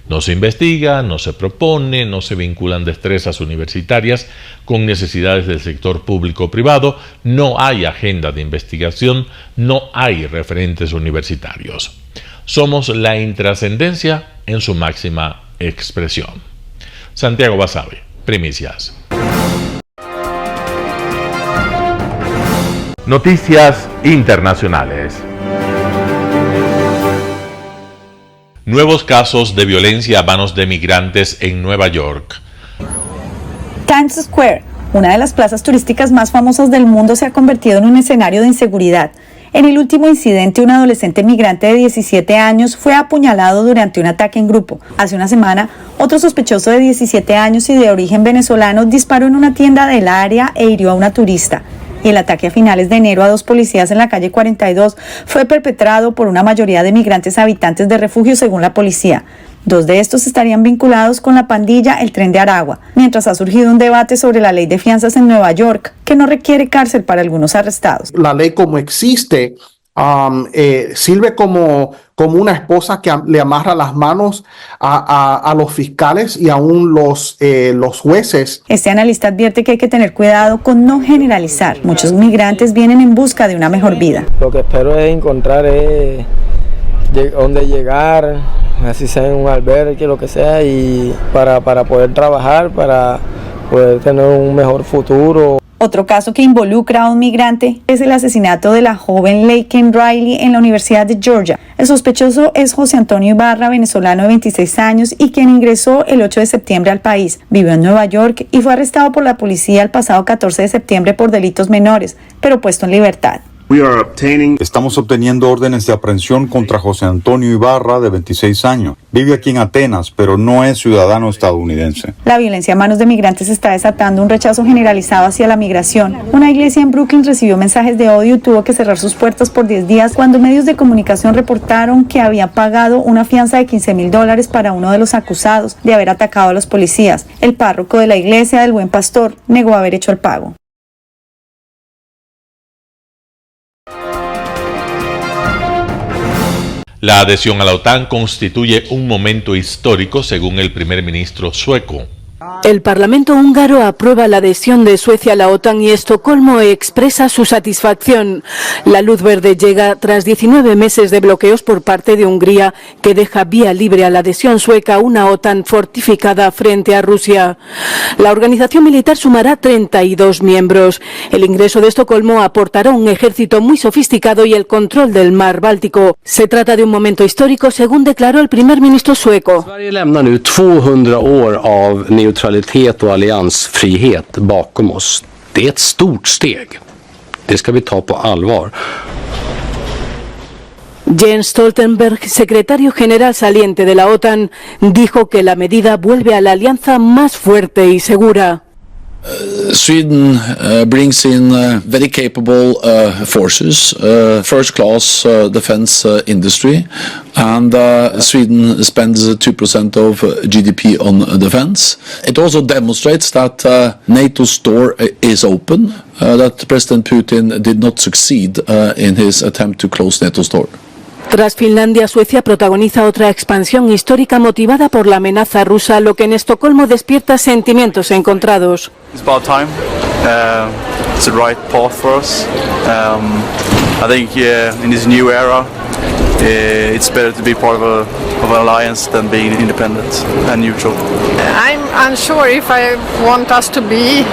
No se investiga, no se propone, no se vinculan destrezas universitarias con necesidades del sector público-privado, no hay agenda de investigación, no hay referentes universitarios. Somos la intrascendencia en su máxima expresión. Santiago Basabe, Primicias. Noticias internacionales. Nuevos casos de violencia a manos de migrantes en Nueva York. Times Square, una de las plazas turísticas más famosas del mundo, se ha convertido en un escenario de inseguridad. En el último incidente, un adolescente migrante de 17 años fue apuñalado durante un ataque en grupo. Hace una semana, otro sospechoso de 17 años y de origen venezolano disparó en una tienda del área e hirió a una turista. Y el ataque a finales de enero a 2 policías en la calle 42 fue perpetrado por una mayoría de migrantes habitantes de refugio, según la policía. 2 de estos estarían vinculados con la pandilla El Tren de Aragua, mientras ha surgido un debate sobre la ley de fianzas en Nueva York, que no requiere cárcel para algunos arrestados. La ley como existe sirve como una esposa que le amarra las manos a los fiscales y aún los jueces. Este analista advierte que hay que tener cuidado con no generalizar. Muchos migrantes vienen en busca de una mejor vida. Lo que espero es encontrar dónde llegar, así sea en un albergue, lo que sea, y para poder trabajar, para poder tener un mejor futuro. Otro caso que involucra a un migrante es el asesinato de la joven Laken Riley en la Universidad de Georgia. El sospechoso es José Antonio Ibarra, venezolano de 26 años y quien ingresó el 8 de septiembre al país. Vivió en Nueva York y fue arrestado por la policía el pasado 14 de septiembre por delitos menores, pero puesto en libertad. Estamos obteniendo órdenes de aprehensión contra José Antonio Ibarra, de 26 años. Vive aquí en Atenas, pero no es ciudadano estadounidense. La violencia a manos de migrantes está desatando un rechazo generalizado hacia la migración. Una iglesia en Brooklyn recibió mensajes de odio y tuvo que cerrar sus puertas por 10 días cuando medios de comunicación reportaron que había pagado una fianza de $15,000 para uno de los acusados de haber atacado a los policías. El párroco de la iglesia del Buen Pastor negó haber hecho el pago. La adhesión a la OTAN constituye un momento histórico, según el primer ministro sueco. El Parlamento húngaro aprueba la adhesión de Suecia a la OTAN y Estocolmo expresa su satisfacción. La luz verde llega tras 19 meses de bloqueos por parte de Hungría, que deja vía libre a la adhesión sueca a una OTAN fortificada frente a Rusia. La organización militar sumará 32 miembros. El ingreso de Estocolmo aportará un ejército muy sofisticado y el control del mar Báltico. Se trata de un momento histórico, según declaró el primer ministro sueco. Sverige lämnar nu 200 år av neutralitet och alliansfrihet bakom oss. Det är ett stort steg. Det ska vi ta på allvar. Jens Stoltenberg, secretario general saliente de la OTAN, dijo que la medida vuelve a la alianza más fuerte y segura. Sweden brings in very capable forces, first-class defense industry, and Sweden spends 2% of GDP on defense. It also demonstrates that NATO's door is open, that President Putin did not succeed in his attempt to close NATO's door. Tras Finlandia, Suecia protagoniza otra expansión histórica motivada por la amenaza rusa, lo que en Estocolmo despierta sentimientos encontrados. It's about time. It's the right path for us. I think in this new era, it's better to be part of an alliance than being independent and neutral. I'm unsure if I want us to be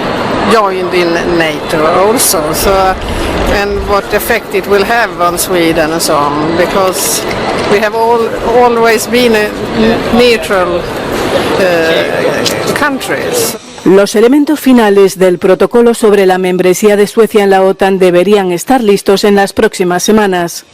joined in NATO also, and what effect it will have on Sweden and so on, because we have always been a neutral countries. Los elementos finales del protocolo sobre la membresía de Suecia en la OTAN deberían estar listos en las próximas semanas.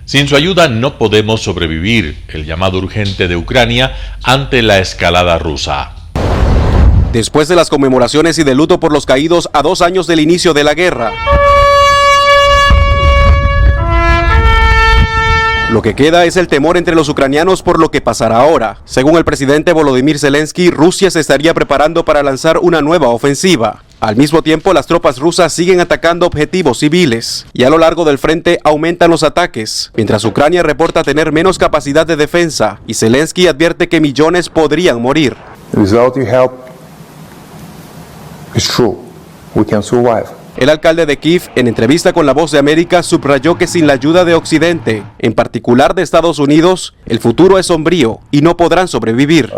Sin su ayuda no podemos sobrevivir, el llamado urgente de Ucrania ante la escalada rusa. Después de las conmemoraciones y de luto por los caídos a 2 años del inicio de la guerra, lo que queda es el temor entre los ucranianos por lo que pasará ahora. Según el presidente Volodymyr Zelensky, Rusia se estaría preparando para lanzar una nueva ofensiva. Al mismo tiempo, las tropas rusas siguen atacando objetivos civiles y a lo largo del frente aumentan los ataques, mientras Ucrania reporta tener menos capacidad de defensa y Zelensky advierte que millones podrían morir. Without your help, it's true, we can survive. El alcalde de Kiev, en entrevista con La Voz de América, subrayó que sin la ayuda de Occidente, en particular de Estados Unidos, el futuro es sombrío y no podrán sobrevivir.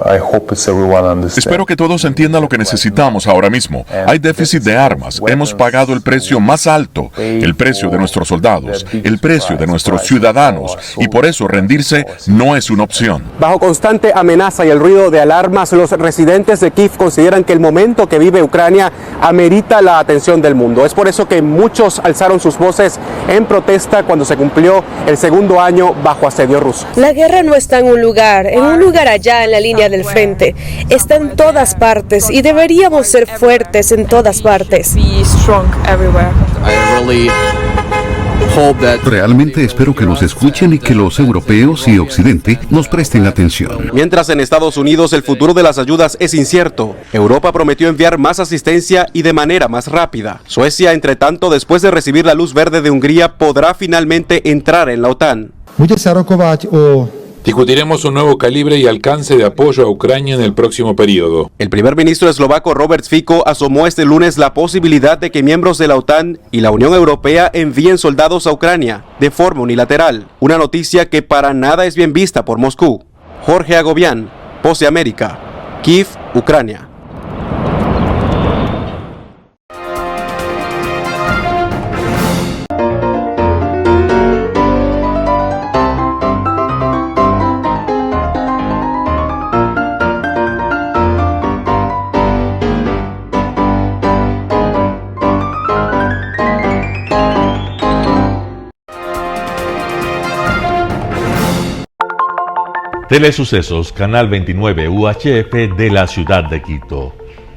Espero que todos entiendan lo que necesitamos ahora mismo. Hay déficit de armas, hemos pagado el precio más alto, el precio de nuestros soldados, el precio de nuestros ciudadanos, y por eso rendirse no es una opción. Bajo constante amenaza y el ruido de alarmas, los residentes de Kiev consideran que el momento que vive Ucrania amerita la atención del mundo. Es por eso que muchos alzaron sus voces en protesta cuando se cumplió el segundo año bajo asedio ruso. La guerra no está en un lugar allá en la línea del frente. Está en todas partes y deberíamos ser fuertes en todas partes. Realmente espero que nos escuchen y que los europeos y Occidente nos presten atención. Mientras en Estados Unidos el futuro de las ayudas es incierto, Europa prometió enviar más asistencia y de manera más rápida. Suecia, entre tanto, después de recibir la luz verde de Hungría, podrá finalmente entrar en la OTAN. Discutiremos un nuevo calibre y alcance de apoyo a Ucrania en el próximo periodo. El primer ministro eslovaco Robert Fico asomó este lunes la posibilidad de que miembros de la OTAN y la Unión Europea envíen soldados a Ucrania de forma unilateral, una noticia que para nada es bien vista por Moscú. Jorge Agobián, Voz de América, Kiev, Ucrania. Telesucesos, Canal 29 UHF de la ciudad de Quito.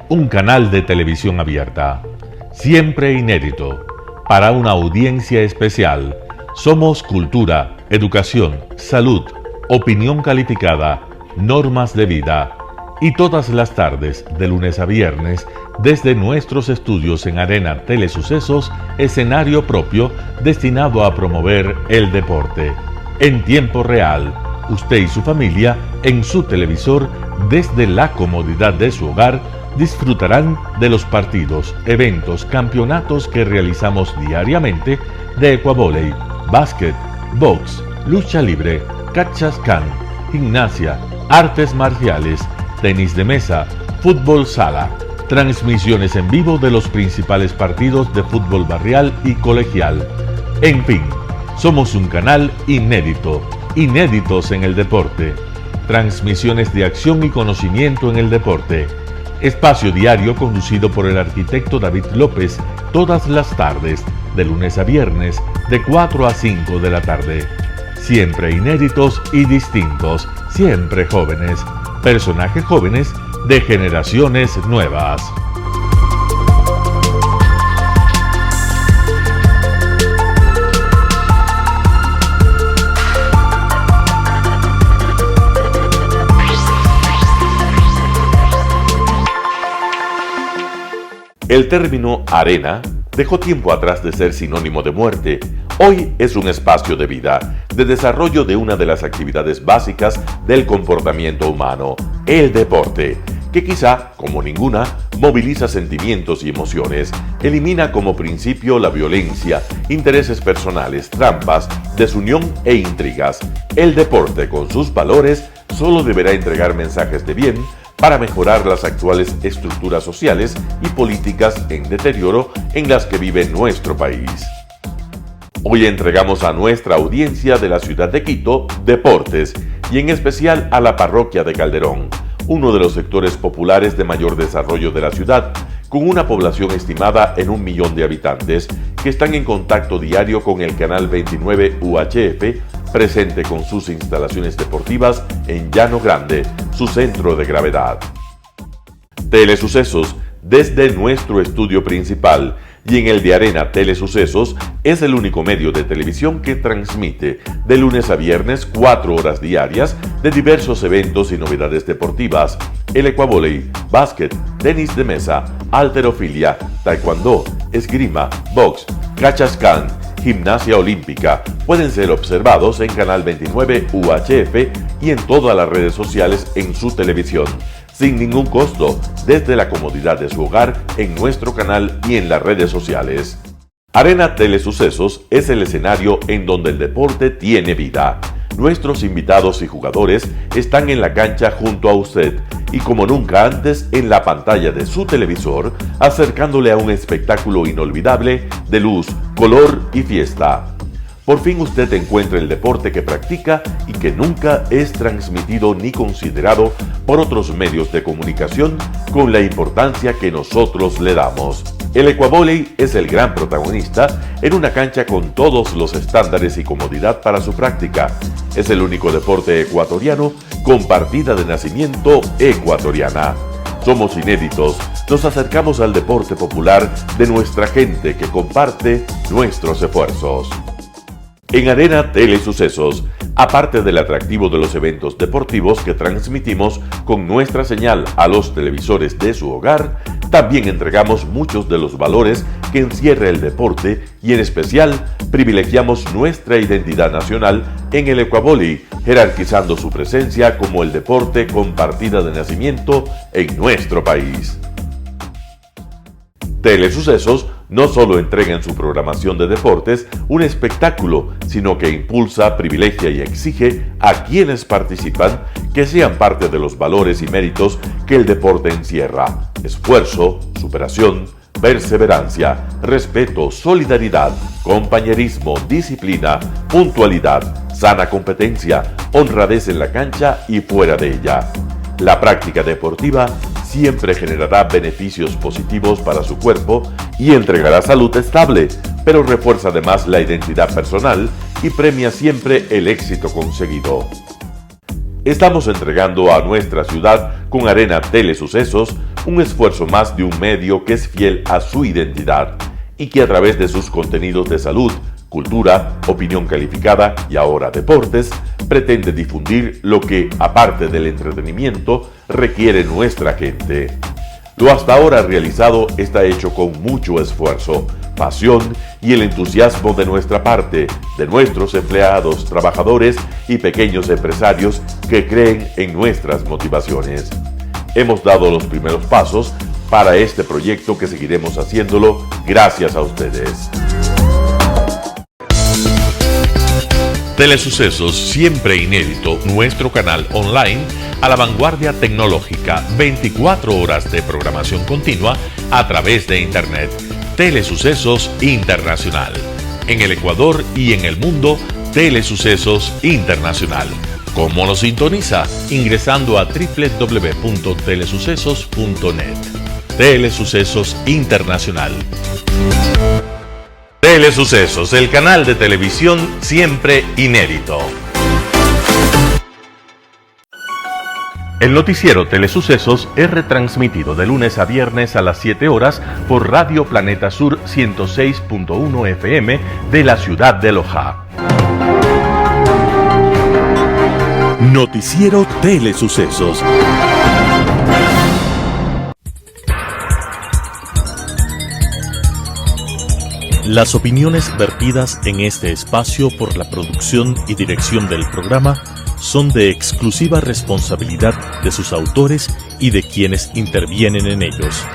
Un canal de televisión abierta, siempre inédito, para una audiencia especial. Somos cultura, educación, salud, opinión calificada, normas de vida. Y todas las tardes, de lunes a viernes, desde nuestros estudios en Arena Telesucesos, escenario propio destinado a promover el deporte. En tiempo real, usted y su familia, en su televisor, desde la comodidad de su hogar, disfrutarán de los partidos, eventos, campeonatos que realizamos diariamente de ecuavolley, básquet, box, lucha libre, cachascán, gimnasia, artes marciales, tenis de mesa, fútbol sala, transmisiones en vivo de los principales partidos de fútbol barrial y colegial. En fin, somos un canal inédito. Inéditos en el deporte, transmisiones de acción y conocimiento en el deporte, espacio diario conducido por el arquitecto David López todas las tardes, de lunes a viernes, de 4 a 5 de la tarde. Siempre inéditos y distintos, siempre jóvenes, personajes jóvenes de generaciones nuevas. El término arena dejó tiempo atrás de ser sinónimo de muerte. Hoy es un espacio de vida, de desarrollo de una de las actividades básicas del comportamiento humano, el deporte, que quizá, como ninguna, moviliza sentimientos y emociones, elimina como principio la violencia, intereses personales, trampas, desunión e intrigas. El deporte, con sus valores, solo deberá entregar mensajes de bien para mejorar las actuales estructuras sociales y políticas en deterioro en las que vive nuestro país. Hoy entregamos a nuestra audiencia de la ciudad de Quito deportes y en especial a la parroquia de Calderón, uno de los sectores populares de mayor desarrollo de la ciudad, con una población estimada en 1 millón de habitantes que están en contacto diario con el canal 29 UHF, presente con sus instalaciones deportivas en Llano Grande, su centro de gravedad. Telesucesos, desde nuestro estudio principal y en el de Arena Telesucesos, es el único medio de televisión que transmite de lunes a viernes 4 horas diarias de diversos eventos y novedades deportivas: el ecuavóley, básquet, tenis de mesa, halterofilia, taekwondo, esgrima, box, cachascán, gimnasia olímpica. Pueden ser observados en Canal 29 UHF y en todas las redes sociales en su televisión, sin ningún costo, desde la comodidad de su hogar, en nuestro canal y en las redes sociales. Arena Telesucesos es el escenario en donde el deporte tiene vida. Nuestros invitados y jugadores están en la cancha junto a usted y como nunca antes en la pantalla de su televisor, acercándole a un espectáculo inolvidable de luz, color y fiesta. Por fin usted encuentra el deporte que practica y que nunca es transmitido ni considerado por otros medios de comunicación con la importancia que nosotros le damos. El ecuavóley es el gran protagonista en una cancha con todos los estándares y comodidad para su práctica. Es el único deporte ecuatoriano con partida de nacimiento ecuatoriana. Somos inéditos, nos acercamos al deporte popular de nuestra gente que comparte nuestros esfuerzos. En Arena Telesucesos, aparte del atractivo de los eventos deportivos que transmitimos con nuestra señal a los televisores de su hogar, también entregamos muchos de los valores que encierra el deporte y en especial privilegiamos nuestra identidad nacional en el ecuavóley, jerarquizando su presencia como el deporte con partida de nacimiento en nuestro país. Telesucesos no solo entrega en su programación de deportes un espectáculo, sino que impulsa, privilegia y exige a quienes participan que sean parte de los valores y méritos que el deporte encierra: esfuerzo, superación, perseverancia, respeto, solidaridad, compañerismo, disciplina, puntualidad, sana competencia, honradez en la cancha y fuera de ella. La práctica deportiva siempre generará beneficios positivos para su cuerpo y entregará salud estable, pero refuerza además la identidad personal y premia siempre el éxito conseguido. Estamos entregando a nuestra ciudad con Arena Telesucesos un esfuerzo más de un medio que es fiel a su identidad y que a través de sus contenidos de salud, cultura, opinión calificada y ahora deportes, pretende difundir lo que, aparte del entretenimiento, requiere nuestra gente. Lo hasta ahora realizado está hecho con mucho esfuerzo, pasión y el entusiasmo de nuestra parte, de nuestros empleados, trabajadores y pequeños empresarios que creen en nuestras motivaciones. Hemos dado los primeros pasos para este proyecto que seguiremos haciéndolo gracias a ustedes. Telesucesos, siempre inédito, nuestro canal online a la vanguardia tecnológica, 24 horas de programación continua a través de Internet. Telesucesos Internacional. En el Ecuador y en el mundo, Telesucesos Internacional. ¿Cómo lo sintoniza? Ingresando a www.telesucesos.net. Telesucesos Internacional. Telesucesos, el canal de televisión siempre inédito. El noticiero Telesucesos es retransmitido de lunes a viernes a las 7 horas por Radio Planeta Sur 106.1 FM de la ciudad de Loja. Noticiero Telesucesos. Las opiniones vertidas en este espacio por la producción y dirección del programa son de exclusiva responsabilidad de sus autores y de quienes intervienen en ellos.